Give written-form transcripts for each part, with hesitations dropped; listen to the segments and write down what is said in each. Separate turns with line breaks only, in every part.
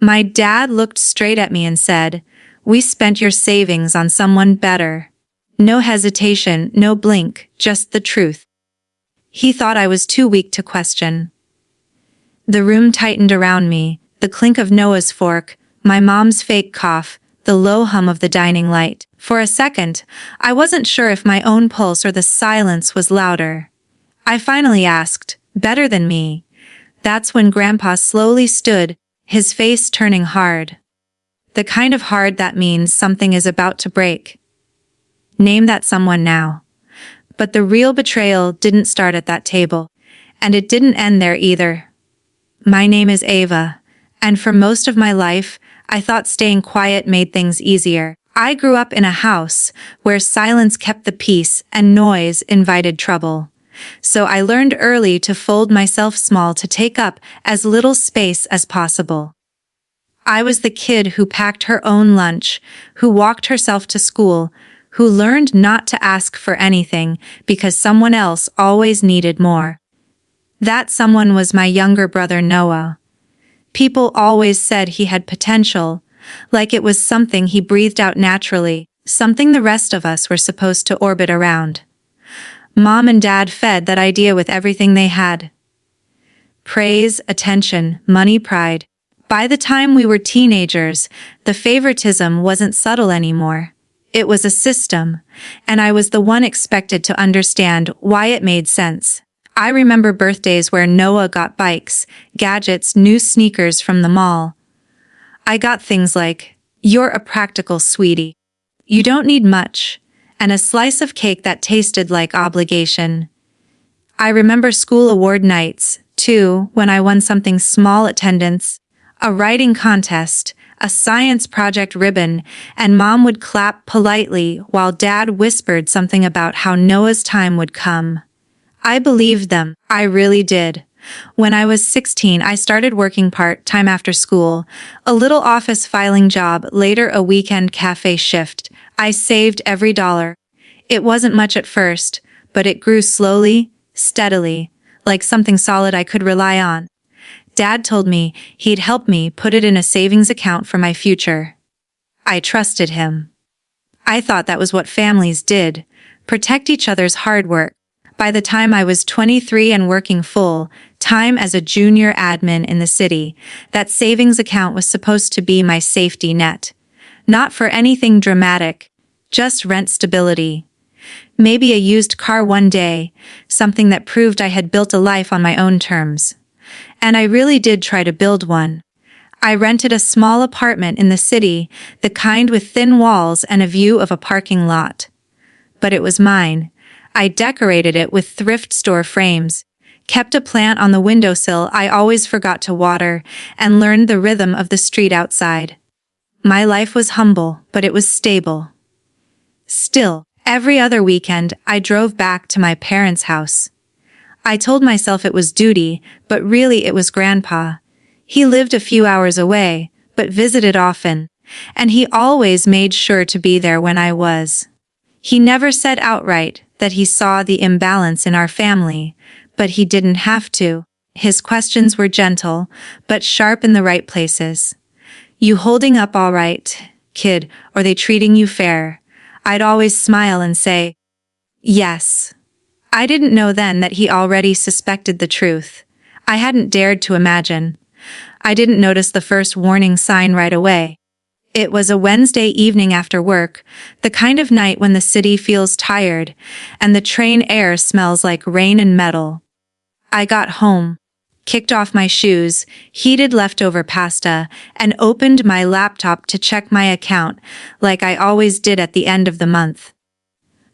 My dad looked straight at me and said, "We spent your savings on someone better." No hesitation, no blink, just the truth. He thought I was too weak to question. The room tightened around me, the clink of Noah's fork, my mom's fake cough, the low hum of the dining light. For a second, I wasn't sure if my own pulse or the silence was louder. I finally asked, "Better than me?" That's when Grandpa slowly stood, his face turning hard. The kind of hard that means something is about to break. Name that someone now. But the real betrayal didn't start at that table. And it didn't end there either. My name is Ava, and for most of my life, I thought staying quiet made things easier. I grew up in a house where silence kept the peace and noise invited trouble. So I learned early to fold myself small to take up as little space as possible. I was the kid who packed her own lunch, who walked herself to school, who learned not to ask for anything because someone else always needed more. That someone was my younger brother Noah. People always said he had potential, like it was something he breathed out naturally, something the rest of us were supposed to orbit around. Mom and Dad fed that idea with everything they had. Praise, attention, money, pride. By the time we were teenagers, the favoritism wasn't subtle anymore. It was a system, and I was the one expected to understand why it made sense. I remember birthdays where Noah got bikes, gadgets, new sneakers from the mall. I got things like, "You're a practical sweetie. You don't need much," and a slice of cake that tasted like obligation. I remember school award nights, too, when I won something small: attendance, a writing contest, a science project ribbon, and Mom would clap politely while Dad whispered something about how Noah's time would come. I believed them, I really did. When I was 16, I started working part-time after school, a little office filing job, later a weekend cafe shift. I saved every dollar. It wasn't much at first, but it grew slowly, steadily, like something solid I could rely on. Dad told me he'd help me put it in a savings account for my future. I trusted him. I thought that was what families did, protect each other's hard work. By the time I was 23 and working full-time as a junior admin in the city, that savings account was supposed to be my safety net. Not for anything dramatic, just rent stability. Maybe a used car one day, something that proved I had built a life on my own terms. And I really did try to build one. I rented a small apartment in the city, the kind with thin walls and a view of a parking lot. But it was mine. I decorated it with thrift store frames, kept a plant on the windowsill I always forgot to water, and learned the rhythm of the street outside. My life was humble, but it was stable. Still, every other weekend, I drove back to my parents' house. I told myself it was duty, but really it was Grandpa. He lived a few hours away, but visited often, and he always made sure to be there when I was. He never said outright that he saw the imbalance in our family, but he didn't have to. His questions were gentle, but sharp in the right places. "You holding up all right, kid, or they treating you fair?" I'd always smile and say, "Yes." I didn't know then that he already suspected the truth. I hadn't dared to imagine. I didn't notice the first warning sign right away. It was a Wednesday evening after work, the kind of night when the city feels tired, and the train air smells like rain and metal. I got home, kicked off my shoes, heated leftover pasta, and opened my laptop to check my account, like I always did at the end of the month.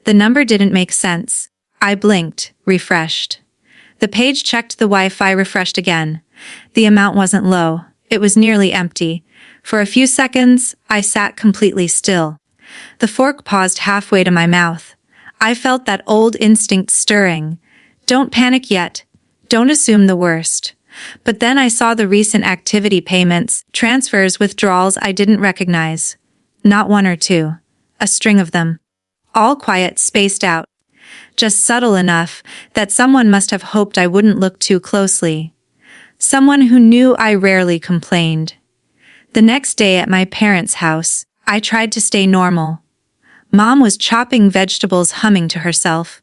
The number didn't make sense. I blinked, refreshed. The page checked, the Wi-Fi refreshed again. The amount wasn't low. It was nearly empty. For a few seconds, I sat completely still. The fork paused halfway to my mouth. I felt that old instinct stirring. Don't panic yet. Don't assume the worst. But then I saw the recent activity payments, transfers, withdrawals I didn't recognize. Not one or two. A string of them. All quiet, spaced out. Just subtle enough that someone must have hoped I wouldn't look too closely. Someone who knew I rarely complained. The next day at my parents' house, I tried to stay normal. Mom was chopping vegetables, humming to herself.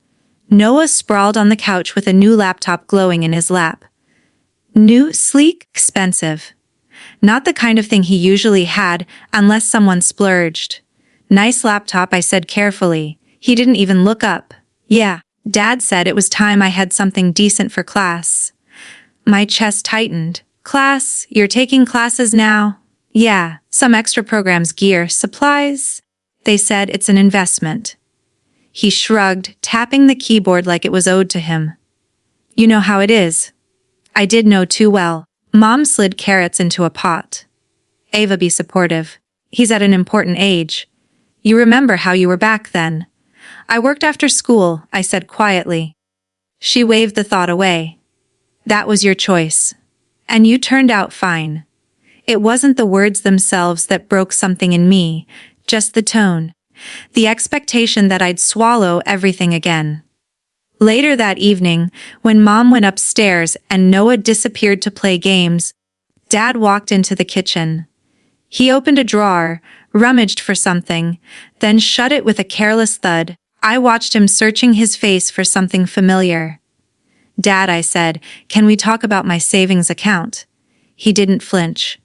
Noah sprawled on the couch with a new laptop glowing in his lap. New, sleek, expensive. Not the kind of thing he usually had unless someone splurged. Nice laptop, I said carefully. He didn't even look up. Yeah, Dad said it was time I had something decent for class. My chest tightened. Class? You're taking classes now? Yeah, some extra programs, gear, supplies. They said it's an investment. He shrugged, tapping the keyboard like it was owed to him. You know how it is. I did know too well. Mom slid carrots into a pot. Ava, be supportive. He's at an important age. You remember how you were back then. I worked after school, I said quietly. She waved the thought away. That was your choice. And you turned out fine. It wasn't the words themselves that broke something in me, just the tone. The expectation that I'd swallow everything again. Later that evening, when Mom went upstairs and Noah disappeared to play games, Dad walked into the kitchen. He opened a drawer, rummaged for something, then shut it with a careless thud. I watched him searching his face for something familiar. Dad, I said, can we talk about my savings account? He didn't flinch.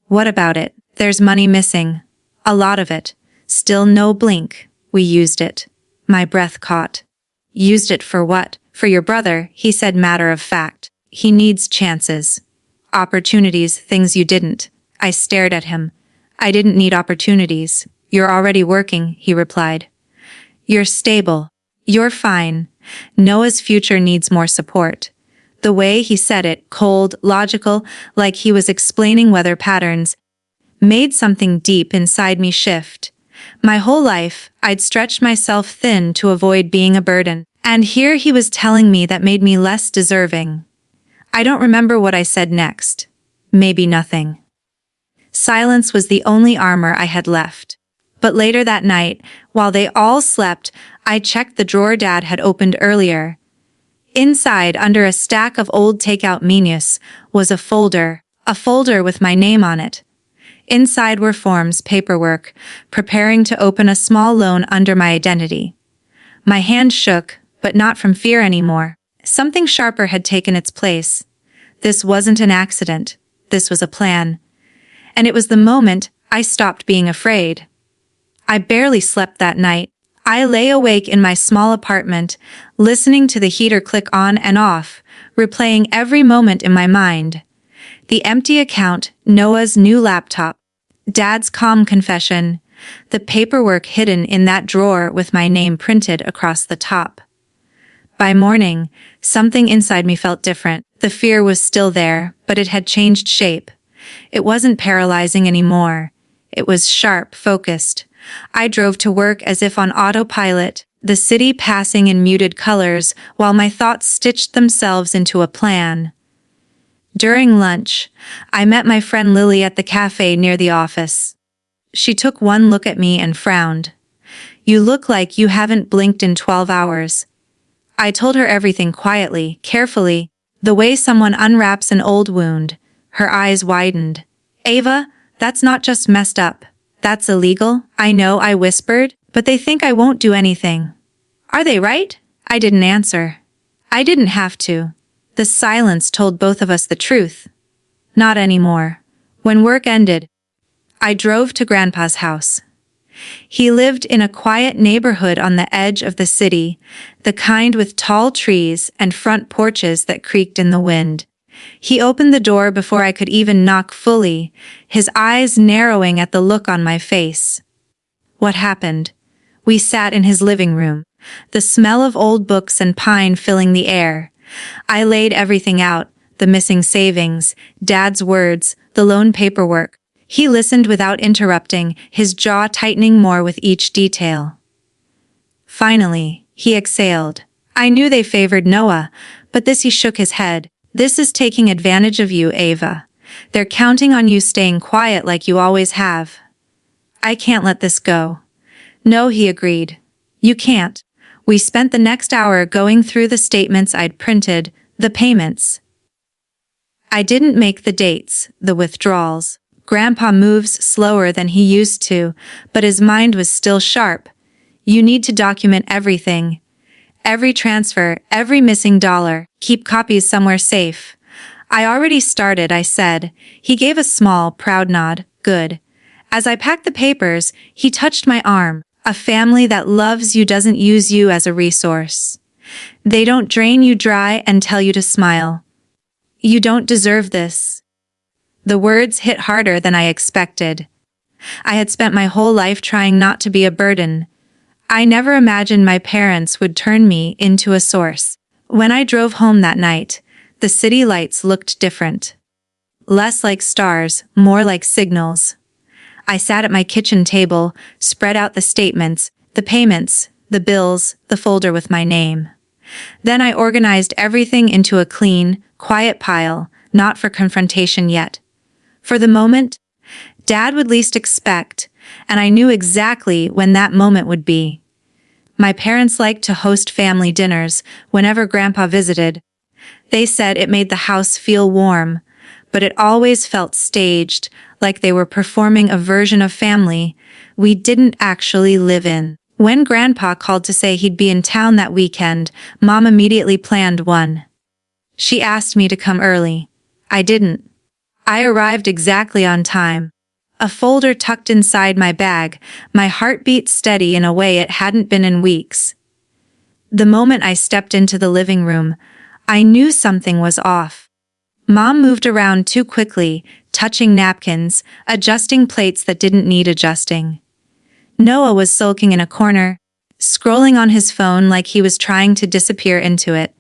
What about it? There's money missing. A lot of it. Still no blink. We used it. My breath caught. Used it for what? For your brother, he said matter of fact. He needs chances. Opportunities, things you didn't. I stared at him. I didn't need opportunities. You're already working, he replied. You're stable. You're fine. Noah's future needs more support. The way he said it, cold, logical, like he was explaining weather patterns, made something deep inside me shift. My whole life, I'd stretched myself thin to avoid being a burden. And here he was telling me that made me less deserving. I don't remember what I said next. Maybe nothing. Silence was the only armor I had left. But later that night, while they all slept, I checked the drawer Dad had opened earlier. Inside, under a stack of old takeout menus, was a folder with my name on it. Inside were forms, paperwork, preparing to open a small loan under my identity. My hand shook, but not from fear anymore. Something sharper had taken its place. This wasn't an accident. This was a plan. And it was the moment I stopped being afraid. I barely slept that night. I lay awake in my small apartment, listening to the heater click on and off, replaying every moment in my mind. The empty account, Noah's new laptop, Dad's calm confession, the paperwork hidden in that drawer with my name printed across the top. By morning, something inside me felt different. The fear was still there, but it had changed shape. It wasn't paralyzing anymore. It was sharp, focused. I drove to work as if on autopilot, the city passing in muted colors while my thoughts stitched themselves into a plan. During lunch, I met my friend Lily at the cafe near the office. She took one look at me and frowned. You look like you haven't blinked in 12 hours. I told her everything quietly, carefully, the way someone unwraps an old wound. Her eyes widened. Ava, that's not just messed up. That's illegal. I know, I whispered, but they think I won't do anything. Are they right? I didn't answer. I didn't have to. The silence told both of us the truth. Not anymore. When work ended, I drove to Grandpa's house. He lived in a quiet neighborhood on the edge of the city, the kind with tall trees and front porches that creaked in the wind. He opened the door before I could even knock fully, his eyes narrowing at the look on my face. What happened? We sat in his living room, the smell of old books and pine filling the air. I laid everything out, the missing savings, Dad's words, the loan paperwork. He listened without interrupting, his jaw tightening more with each detail. Finally, he exhaled. I knew they favored Noah, but this, he shook his head. This is taking advantage of you, Ava. They're counting on you staying quiet like you always have. I can't let this go. No, he agreed. You can't. We spent the next hour going through the statements I'd printed, the payments. I didn't make the dates, the withdrawals. Grandpa moves slower than he used to, but his mind was still sharp. You need to document everything. Every transfer, every missing dollar. Keep copies somewhere safe. I already started, I said. He gave a small, proud nod. Good. As I packed the papers, he touched my arm. A family that loves you doesn't use you as a resource. They don't drain you dry and tell you to smile. You don't deserve this. The words hit harder than I expected. I had spent my whole life trying not to be a burden. I never imagined my parents would turn me into a source. When I drove home that night, the city lights looked different. Less like stars, more like signals. I sat at my kitchen table, spread out the statements, the payments, the bills, the folder with my name. Then I organized everything into a clean, quiet pile, not for confrontation yet. For the moment Dad would least expect, and I knew exactly when that moment would be. My parents liked to host family dinners whenever Grandpa visited. They said it made the house feel warm, but it always felt staged, like they were performing a version of family we didn't actually live in. When Grandpa called to say he'd be in town that weekend, Mom immediately planned one. She asked me to come early. I didn't. I arrived exactly on time. A folder tucked inside my bag, my heartbeat steady in a way it hadn't been in weeks. The moment I stepped into the living room, I knew something was off. Mom moved around too quickly, touching napkins, adjusting plates that didn't need adjusting. Noah was sulking in a corner, scrolling on his phone like he was trying to disappear into it.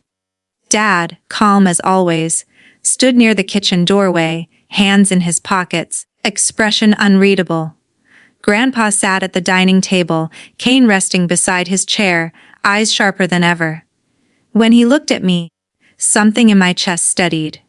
Dad, calm as always, stood near the kitchen doorway, hands in his pockets, expression unreadable. Grandpa sat at the dining table, cane resting beside his chair, eyes sharper than ever. When he looked at me, something in my chest steadied.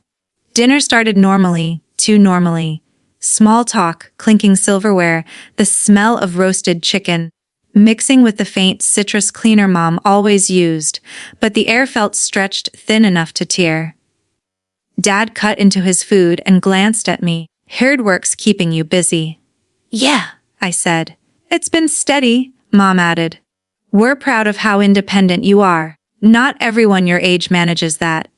Dinner started normally, too normally. Small talk, clinking silverware, the smell of roasted chicken, mixing with the faint citrus cleaner Mom always used, but the air felt stretched thin enough to tear. Dad cut into his food and glanced at me. Heard work's keeping you busy. Yeah, I said. It's been steady, Mom added. We're proud of how independent you are. Not everyone your age manages that.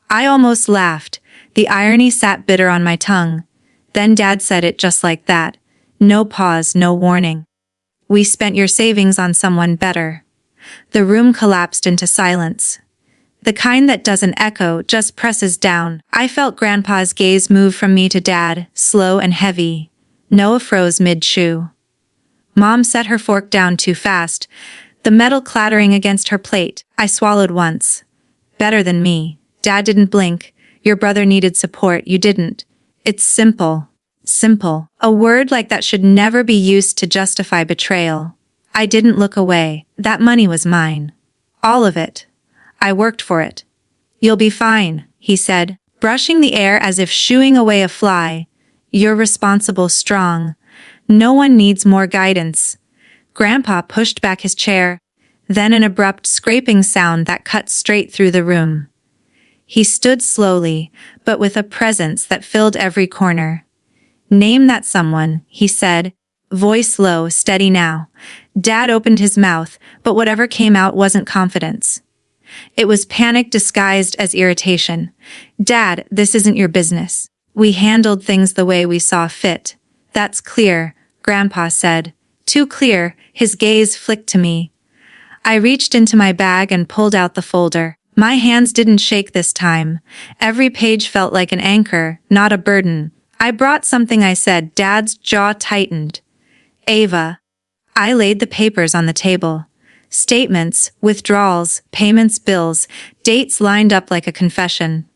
I almost laughed. The irony sat bitter on my tongue. Then Dad said it just like that. No pause, no warning. We spent your savings on someone better. The room collapsed into silence. The kind that doesn't echo, just presses down. I felt Grandpa's gaze move from me to Dad, slow and heavy. Noah froze mid-chew. Mom set her fork down too fast, the metal clattering against her plate. I swallowed once. Better than me. Dad didn't blink. Your brother needed support, you didn't. It's simple. Simple. A word like that should never be used to justify betrayal. I didn't look away. That money was mine. All of it. I worked for it. You'll be fine, he said, brushing the air as if shooing away a fly. You're responsible, strong. No one needs more guidance. Grandpa pushed back his chair, then an abrupt scraping sound that cut straight through the room. He stood slowly, but with a presence that filled every corner. Name that someone, he said, voice low, steady now. Dad opened his mouth, but whatever came out wasn't confidence. It was panic disguised as irritation. Dad, this isn't your business. We handled things the way we saw fit. That's clear, Grandpa said. Too clear, his gaze flicked to me. I reached into my bag and pulled out the folder. My hands didn't shake this time. Every page felt like an anchor, not a burden. I brought something, I said. Dad's jaw tightened. Ava. I laid the papers on the table. Statements, withdrawals, payments, bills, dates lined up like a confession.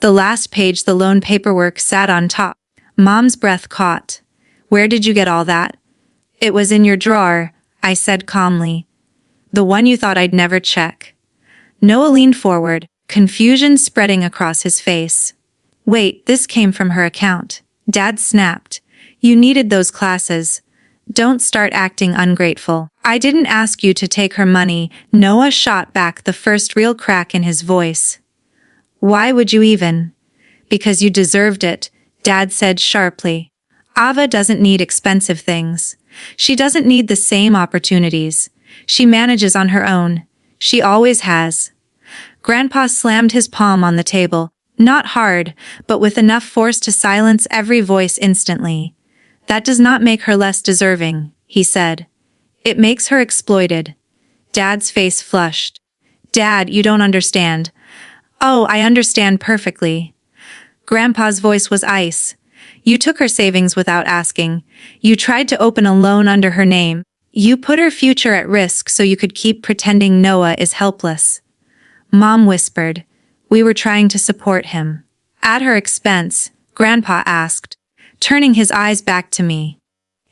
The last page, the loan paperwork, sat on top. Mom's breath caught. Where did you get all that? It was in your drawer, I said calmly. The one you thought I'd never check. Noah leaned forward, confusion spreading across his face. Wait, this came from her account. Dad snapped. You needed those classes. Don't start acting ungrateful. I didn't ask you to take her money. Noah shot back, the first real crack in his voice. Why would you even? Because you deserved it, Dad said sharply. Ava doesn't need expensive things. She doesn't need the same opportunities. She manages on her own. She always has. Grandpa slammed his palm on the table, not hard, but with enough force to silence every voice instantly. That does not make her less deserving, he said. It makes her exploited. Dad's face flushed. Dad, you don't understand. Oh, I understand perfectly. Grandpa's voice was ice. You took her savings without asking. You tried to open a loan under her name. You put her future at risk so you could keep pretending Noah is helpless. Mom whispered. We were trying to support him. At her expense, Grandpa asked, turning his eyes back to me.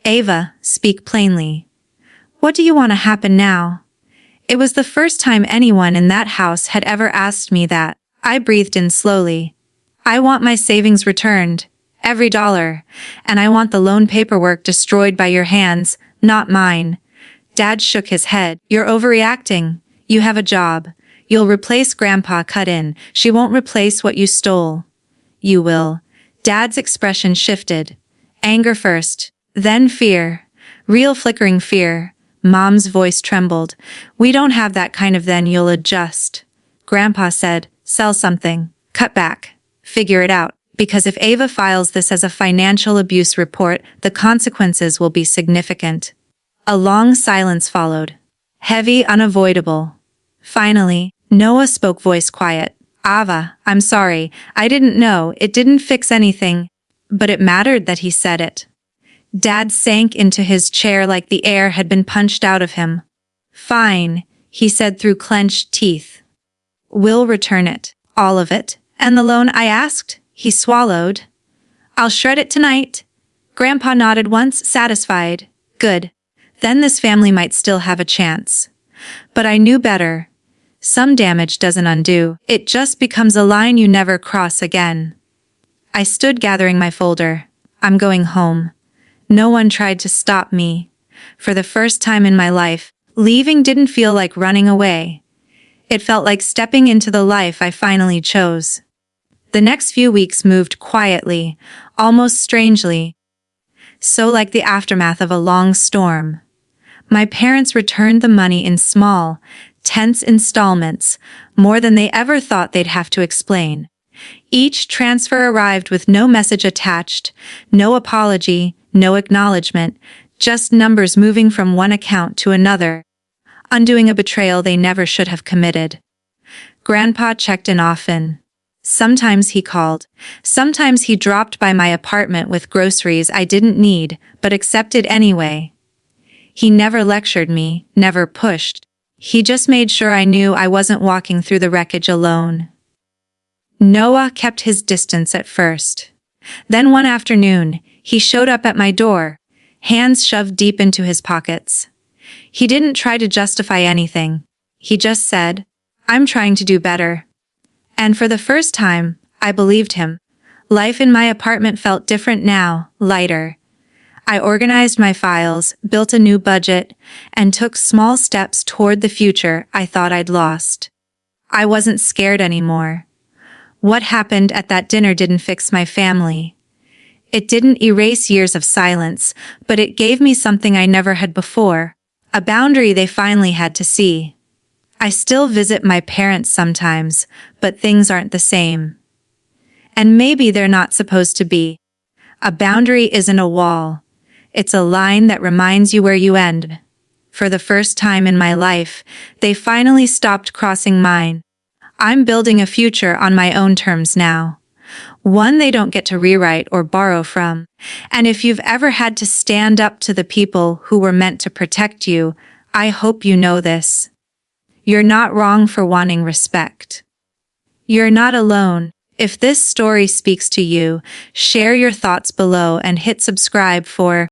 Ava, speak plainly. What do you want to happen now? It was the first time anyone in that house had ever asked me that. I breathed in slowly. I want my savings returned. Every dollar. And I want the loan paperwork destroyed by your hands, not mine. Dad shook his head. You're overreacting. You have a job. You'll replace Grandpa. Cut in. She won't replace what you stole. You will. Dad's expression shifted. Anger first, then fear. Real flickering fear. Mom's voice trembled. We don't have that kind of then you'll adjust. Grandpa said, sell something. Cut back. Figure it out. Because if Ava files this as a financial abuse report, the consequences will be significant. A long silence followed. Heavy, unavoidable. Finally, Noah spoke, voice quiet. Ava, I'm sorry. I didn't know. It didn't fix anything. But it mattered that he said it. Dad sank into his chair like the air had been punched out of him. Fine, he said through clenched teeth. We'll return it. All of it. And the loan I asked? He swallowed. I'll shred it tonight. Grandpa nodded once, satisfied. Good. Then this family might still have a chance. But I knew better. Some damage doesn't undo. It just becomes a line you never cross again. I stood gathering my folder. I'm going home. No one tried to stop me. For the first time in my life, leaving didn't feel like running away. It felt like stepping into the life I finally chose. The next few weeks moved quietly, almost strangely. So like the aftermath of a long storm. My parents returned the money in small, tense installments, more than they ever thought they'd have to explain. Each transfer arrived with no message attached, no apology, no acknowledgement, just numbers moving from one account to another, undoing a betrayal they never should have committed. Grandpa checked in often. Sometimes he called. Sometimes he dropped by my apartment with groceries I didn't need, but accepted anyway. He never lectured me, never pushed. He just made sure I knew I wasn't walking through the wreckage alone. Noah kept his distance at first. Then one afternoon, he showed up at my door, hands shoved deep into his pockets. He didn't try to justify anything. He just said, I'm trying to do better. And for the first time, I believed him. Life in my apartment felt different now, lighter. I organized my files, built a new budget, and took small steps toward the future I thought I'd lost. I wasn't scared anymore. What happened at that dinner didn't fix my family. It didn't erase years of silence, but it gave me something I never had before, a boundary they finally had to see. I still visit my parents sometimes, but things aren't the same. And maybe they're not supposed to be. A boundary isn't a wall. It's a line that reminds you where you end. For the first time in my life, they finally stopped crossing mine. I'm building a future on my own terms now. One they don't get to rewrite or borrow from. And if you've ever had to stand up to the people who were meant to protect you, I hope you know this. You're not wrong for wanting respect. You're not alone. If this story speaks to you, share your thoughts below and hit subscribe for